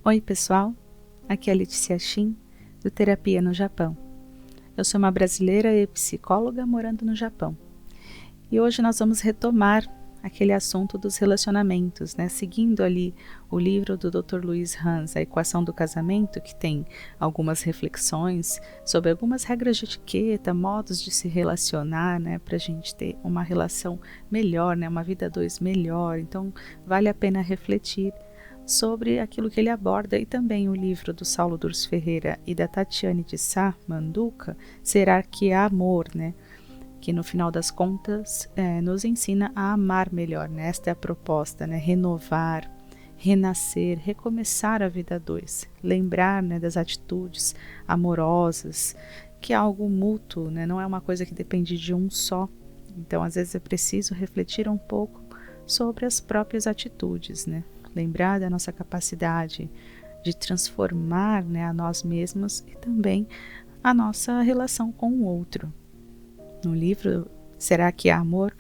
Oi pessoal, aqui é a Letícia Shin, do Terapia no Japão. Eu sou uma brasileira e psicóloga morando no Japão. E hoje nós vamos retomar aquele assunto dos relacionamentos, né? Seguindo ali o livro do Dr. Lewis Hans, A Equação do Casamento, que tem algumas reflexões sobre algumas regras de etiqueta, modos de se relacionar, né? Para a gente ter uma relação melhor, né? Uma vida a dois melhor. Então, vale a pena refletir sobre aquilo que ele aborda, e também o livro do Saulo Durs Ferreira e da Tatiane de Sá Manduca, Será que é Amor, né? Que no final das contas nos ensina a amar melhor, né? Esta é a proposta, né? Renovar, renascer, recomeçar a vida a dois, lembrar, né, das atitudes amorosas, que é algo mútuo, né? Não é uma coisa que depende de um só. Então, às vezes é preciso refletir um pouco sobre as próprias atitudes, né? Lembrar da nossa capacidade de transformar, né, a nós mesmos e também a nossa relação com o outro. No livro Será que é Amor?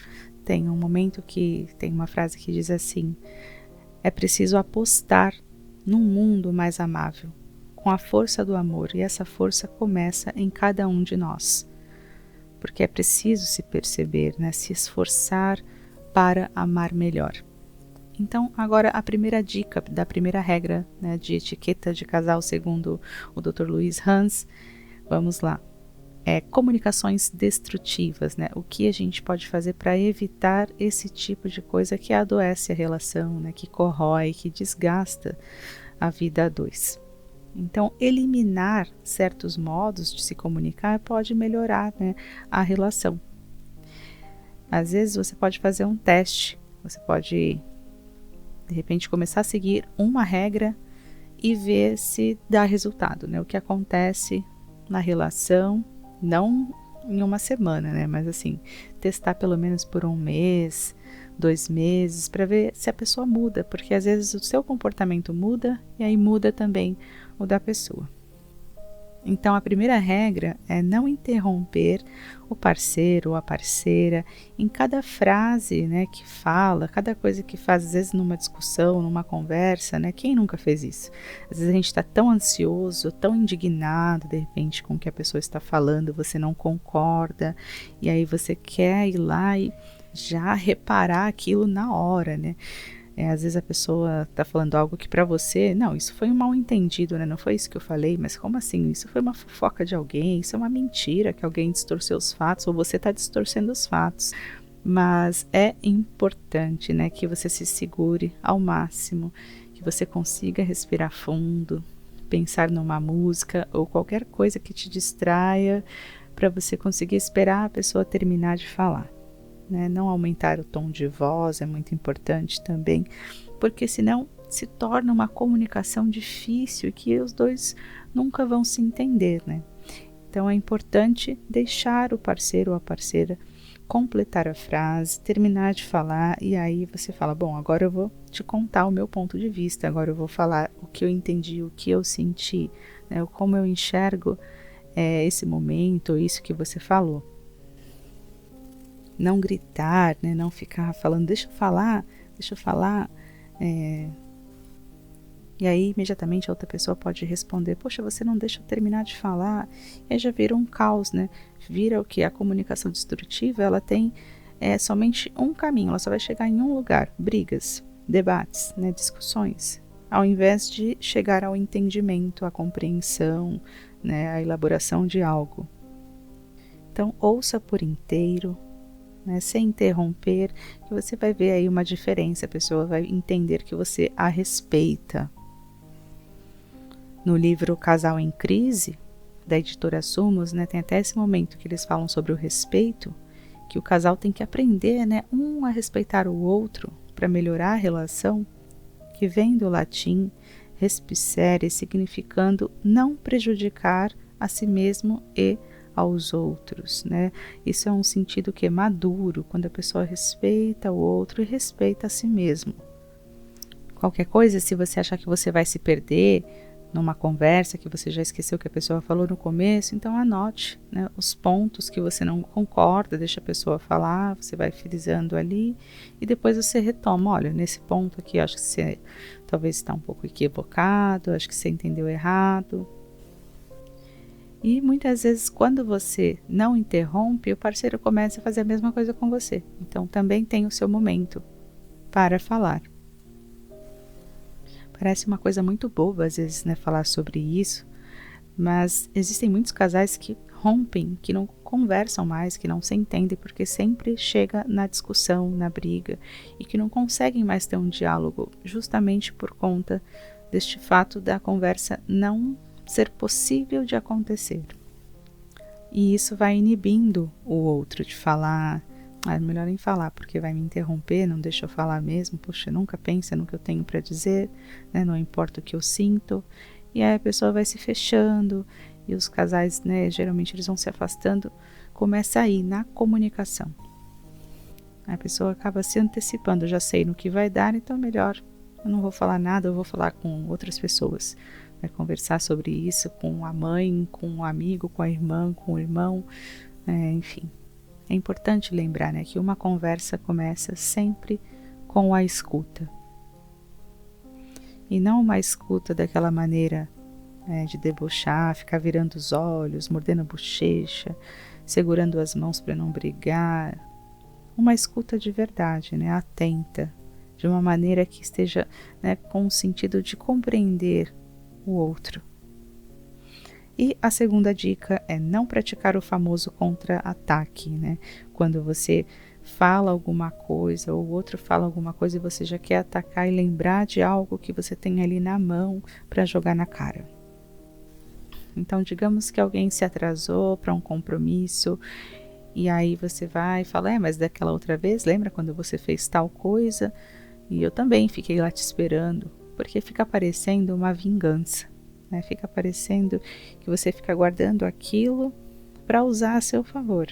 Tem um momento que tem uma frase que diz assim: é preciso apostar num mundo mais amável, com a força do amor, e essa força começa em cada um de nós. Porque é preciso se perceber, né, se esforçar para amar melhor. Então, agora a primeira dica da primeira regra, né, de etiqueta de casal, segundo o Dr. Lewis Hans, vamos lá. Comunicações destrutivas, né? O que a gente pode fazer para evitar esse tipo de coisa que adoece a relação, né? Que corrói, que desgasta a vida a dois. Então, eliminar certos modos de se comunicar pode melhorar, né, a relação. Às vezes você pode fazer um teste, você pode de repente começar a seguir uma regra e ver se dá resultado, né? O que acontece na relação, não em uma semana, né? Mas assim, testar pelo menos por 1 mês, 2 meses, para ver se a pessoa muda, porque às vezes o seu comportamento muda e aí muda também o da pessoa. Então, a primeira regra é não interromper o parceiro ou a parceira em cada frase, né, que fala, cada coisa que faz, às vezes numa discussão, numa conversa, né? Quem nunca fez isso? Às vezes a gente está tão ansioso, tão indignado, de repente, com o que a pessoa está falando, você não concorda, e aí você quer ir lá e já reparar aquilo na hora, né? Às vezes a pessoa está falando algo que para você, não, isso foi um mal entendido, né? Não foi isso que eu falei, mas como assim? Isso foi uma fofoca de alguém, isso é uma mentira que alguém distorceu os fatos, ou você está distorcendo os fatos. Mas é importante, né, que você se segure ao máximo, que você consiga respirar fundo, pensar numa música ou qualquer coisa que te distraia, para você conseguir esperar a pessoa terminar de falar. Né? Não aumentar o tom de voz é muito importante também, porque senão se torna uma comunicação difícil e que os dois nunca vão se entender, né? Então é importante deixar o parceiro ou a parceira completar a frase, terminar de falar, e aí você fala, bom, agora eu vou te contar o meu ponto de vista, agora eu vou falar o que eu entendi, o que eu senti, né? Como eu enxergo esse momento, isso que você falou. Não gritar, né? Não ficar falando, deixa eu falar, e aí imediatamente a outra pessoa pode responder, poxa, você não deixa eu terminar de falar, e aí já vira um caos, né? Vira o que? A comunicação destrutiva, ela tem somente um caminho, ela só vai chegar em um lugar, brigas, debates, né? Discussões, ao invés de chegar ao entendimento, à compreensão, né? A elaboração de algo. Então, ouça por inteiro, né, sem interromper, que você vai ver aí uma diferença, a pessoa vai entender que você a respeita. No livro Casal em Crise, da editora Sumos, né, tem até esse momento que eles falam sobre o respeito, que o casal tem que aprender, né, um a respeitar o outro para melhorar a relação, que vem do latim respicere, significando não prejudicar a si mesmo e aos outros, né? Isso é um sentido que é maduro, quando a pessoa respeita o outro e respeita a si mesmo. Qualquer coisa, se você achar que você vai se perder, numa conversa que você já esqueceu que a pessoa falou no começo, então anote, né, os pontos que você não concorda, deixa a pessoa falar, você vai frisando ali e depois você retoma. Olha, nesse ponto aqui acho que você talvez está um pouco equivocado, acho que você entendeu errado. E muitas vezes quando você não interrompe, o parceiro começa a fazer a mesma coisa com você. Então também tem o seu momento para falar. Parece uma coisa muito boba às vezes, né, falar sobre isso, mas existem muitos casais que rompem, que não conversam mais, que não se entendem, porque sempre chega na discussão, na briga, e que não conseguem mais ter um diálogo, justamente por conta deste fato da conversa não ser possível de acontecer. E isso vai inibindo o outro de falar. É melhor nem falar, porque vai me interromper, não deixa eu falar mesmo, poxa, nunca pensa no que eu tenho para dizer, né? Não importa o que eu sinto, e aí a pessoa vai se fechando, e os casais, né, geralmente eles vão se afastando, começa aí, na comunicação. A pessoa acaba se antecipando, já sei no que vai dar, então melhor, eu não vou falar nada, eu vou falar com outras pessoas, vai conversar sobre isso com a mãe, com o amigo, com a irmã, com o irmão, enfim. É importante lembrar, né, que uma conversa começa sempre com a escuta. E não uma escuta daquela maneira, de debochar, ficar virando os olhos, mordendo a bochecha, segurando as mãos para não brigar. Uma escuta de verdade, né, atenta, de uma maneira que esteja, né, com o sentido de compreender o outro. E a segunda dica é não praticar o famoso contra-ataque, né? Quando você fala alguma coisa ou o outro fala alguma coisa e você já quer atacar e lembrar de algo que você tem ali na mão para jogar na cara. Então, digamos que alguém se atrasou para um compromisso e aí você vai e fala, mas daquela outra vez, lembra quando você fez tal coisa? E eu também fiquei lá te esperando, porque fica parecendo uma vingança. Né? Fica parecendo que você fica guardando aquilo para usar a seu favor.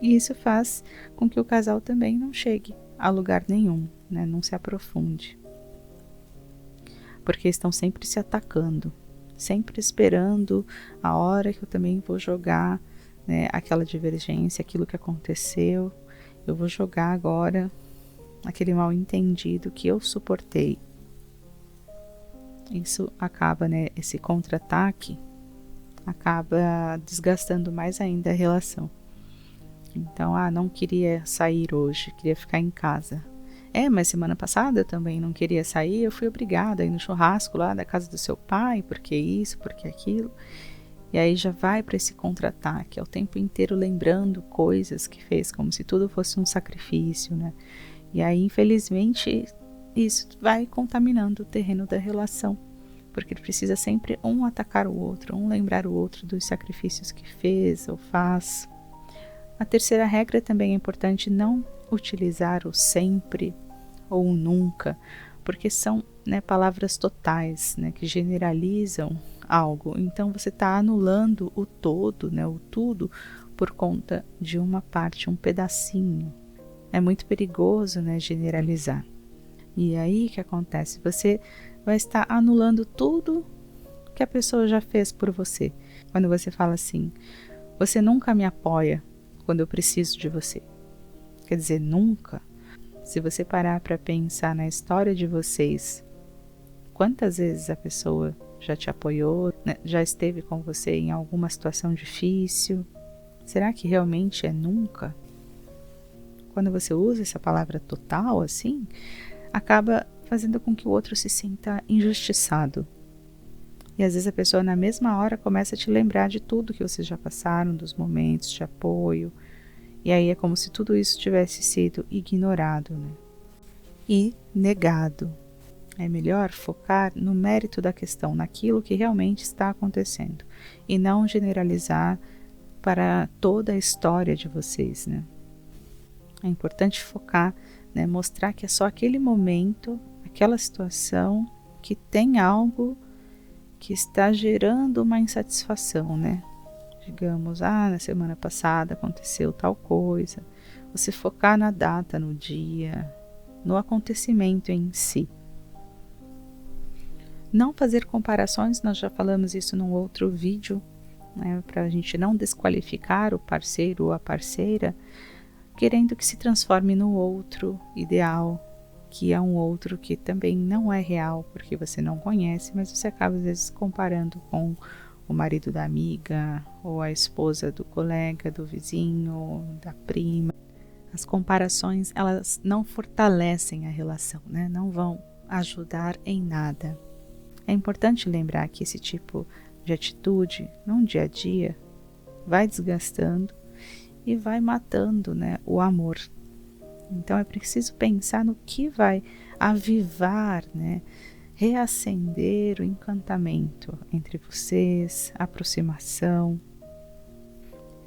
E isso faz com que o casal também não chegue a lugar nenhum, né? Não se aprofunde. Porque estão sempre se atacando, sempre esperando a hora que eu também vou jogar, né, aquela divergência, aquilo que aconteceu, eu vou jogar agora aquele mal entendido que eu suportei. Isso acaba, né, esse contra-ataque acaba desgastando mais ainda a relação. Então, não queria sair hoje, queria ficar em casa. Mas semana passada eu também não queria sair, eu fui obrigada a ir no churrasco lá da casa do seu pai, porque isso, porque aquilo. E aí já vai para esse contra-ataque, é o tempo inteiro lembrando coisas que fez, como se tudo fosse um sacrifício, né? E aí, infelizmente, isso vai contaminando o terreno da relação, porque precisa sempre um atacar o outro, um lembrar o outro dos sacrifícios que fez ou faz. A terceira regra também é importante não utilizar o sempre ou o nunca, porque são, né, palavras totais, né, que generalizam algo. Então você está anulando o todo, né, o tudo, por conta de uma parte, um pedacinho. É muito perigoso, né, generalizar. E aí o que acontece? Você vai estar anulando tudo que a pessoa já fez por você. Quando você fala assim, você nunca me apoia quando eu preciso de você. Quer dizer, nunca. Se você parar para pensar na história de vocês, quantas vezes a pessoa já te apoiou, né? Já esteve com você em alguma situação difícil? Será que realmente é nunca? Quando você usa essa palavra total assim, acaba fazendo com que o outro se sinta injustiçado. E às vezes a pessoa na mesma hora começa a te lembrar de tudo que vocês já passaram, dos momentos de apoio. E aí é como se tudo isso tivesse sido ignorado, né? E negado. É melhor focar no mérito da questão, naquilo que realmente está acontecendo. E não generalizar para toda a história de vocês, né? É importante focar, né, mostrar que é só aquele momento, aquela situação que tem algo que está gerando uma insatisfação, né? Digamos, na semana passada aconteceu tal coisa. Você focar na data, no dia, no acontecimento em si. Não fazer comparações, nós já falamos isso num outro vídeo, né, para a gente não desqualificar o parceiro ou a parceira, querendo que se transforme no outro ideal, que é um outro que também não é real, porque você não conhece, mas você acaba às vezes comparando com o marido da amiga, ou a esposa do colega, do vizinho, da prima. As comparações, elas não fortalecem a relação, né? Não vão ajudar em nada. É importante lembrar que esse tipo de atitude, num dia a dia, vai desgastando e vai matando, né, o amor. Então é preciso pensar no que vai avivar, né, reacender o encantamento entre vocês, a aproximação,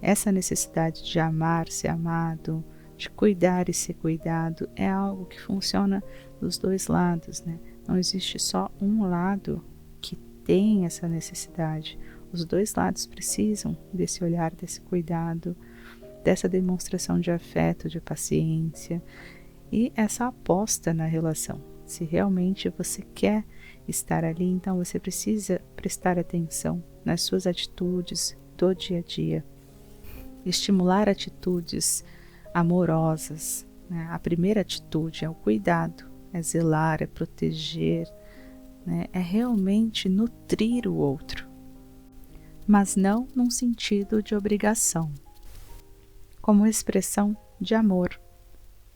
essa necessidade de amar, ser amado, de cuidar e ser cuidado, é algo que funciona dos dois lados, né? Não existe só um lado que tem essa necessidade. Os dois lados precisam desse olhar, desse cuidado, dessa demonstração de afeto, de paciência e essa aposta na relação. Se realmente você quer estar ali, então você precisa prestar atenção nas suas atitudes do dia a dia, estimular atitudes amorosas, né? A primeira atitude é o cuidado, é zelar, é proteger, né? É realmente nutrir o outro, mas não num sentido de obrigação, como expressão de amor,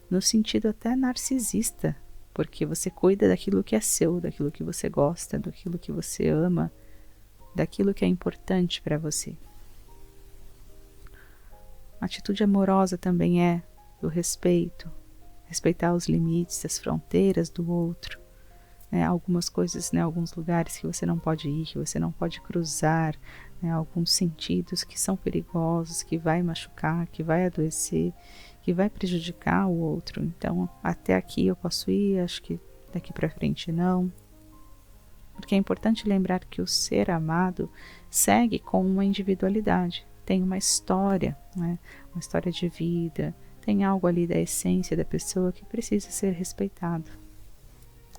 no sentido até narcisista, porque você cuida daquilo que é seu, daquilo que você gosta, daquilo que você ama, daquilo que é importante para você. A atitude amorosa também é do respeito, respeitar os limites, as fronteiras do outro, né? Algumas coisas, né, alguns lugares que você não pode ir, que você não pode cruzar, né? Alguns sentidos que são perigosos, que vai machucar, que vai adoecer, que vai prejudicar o outro. Então, até aqui eu posso ir, acho que daqui para frente não. Porque é importante lembrar que o ser amado segue com uma individualidade, tem uma história, né? Uma história de vida, tem algo ali da essência da pessoa que precisa ser respeitado.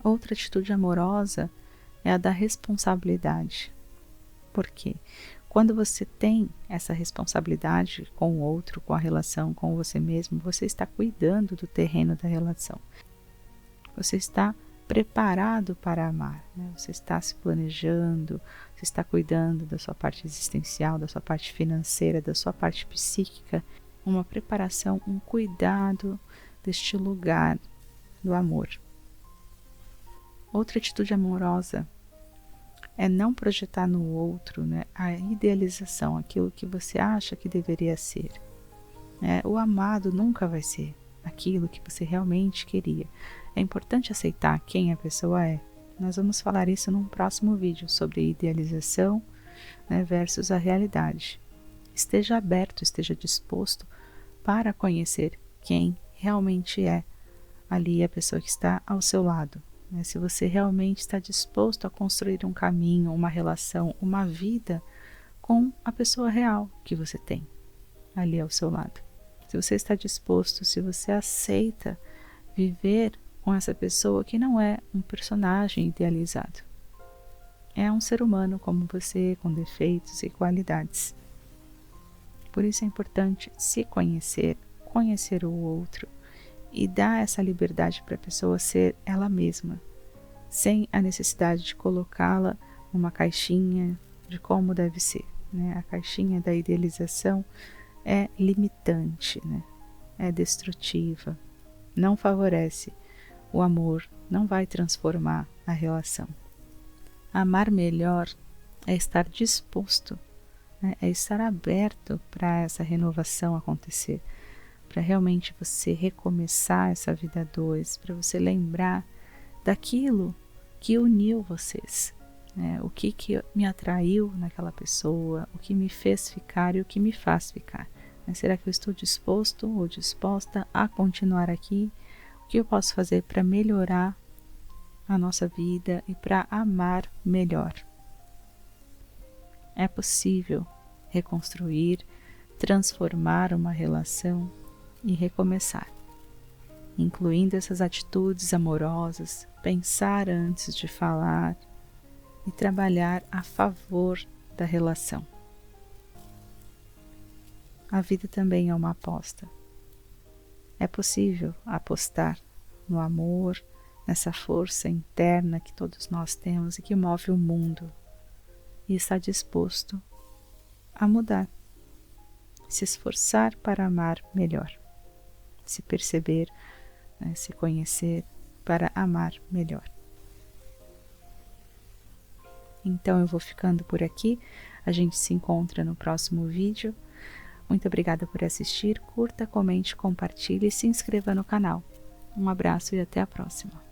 Outra atitude amorosa é a da responsabilidade. Por quê? Quando você tem essa responsabilidade com o outro, com a relação, com você mesmo, você está cuidando do terreno da relação. Você está preparado para amar, né? Você está se planejando, você está cuidando da sua parte existencial, da sua parte financeira, da sua parte psíquica, uma preparação, um cuidado deste lugar do amor. Outra atitude amorosa é não projetar no outro, né, a idealização, aquilo que você acha que deveria ser. O amado nunca vai ser aquilo que você realmente queria. É importante aceitar quem a pessoa é. Nós vamos falar isso num próximo vídeo sobre idealização, né, versus a realidade. Esteja aberto, esteja disposto para conhecer quem realmente é ali a pessoa que está ao seu lado. Se você realmente está disposto a construir um caminho, uma relação, uma vida com a pessoa real que você tem ali ao seu lado. Se você está disposto, se você aceita viver com essa pessoa que não é um personagem idealizado. É um ser humano como você, com defeitos e qualidades. Por isso é importante se conhecer, conhecer o outro e dar essa liberdade para a pessoa ser ela mesma, sem a necessidade de colocá-la numa caixinha de como deve ser, né? A caixinha da idealização é limitante, né? É destrutiva, não favorece o amor, não vai transformar a relação. Amar melhor é estar disposto, né? É estar aberto para essa renovação acontecer, para realmente você recomeçar essa vida a dois, para você lembrar daquilo que uniu vocês, né? O que me atraiu naquela pessoa, o que me fez ficar e o que me faz ficar. Será que eu estou disposto ou disposta a continuar aqui? O que eu posso fazer para melhorar a nossa vida e para amar melhor? É possível reconstruir, transformar uma relação e recomeçar, incluindo essas atitudes amorosas, pensar antes de falar, e trabalhar a favor da relação. A vida também é uma aposta. É possível apostar no amor, nessa força interna que todos nós temos e que move o mundo, e estar disposto a mudar, se esforçar para amar melhor, se perceber, né, se conhecer para amar melhor. Então eu vou ficando por aqui, a gente se encontra no próximo vídeo. Muito obrigada por assistir, curta, comente, compartilhe e se inscreva no canal. Um abraço e até a próxima.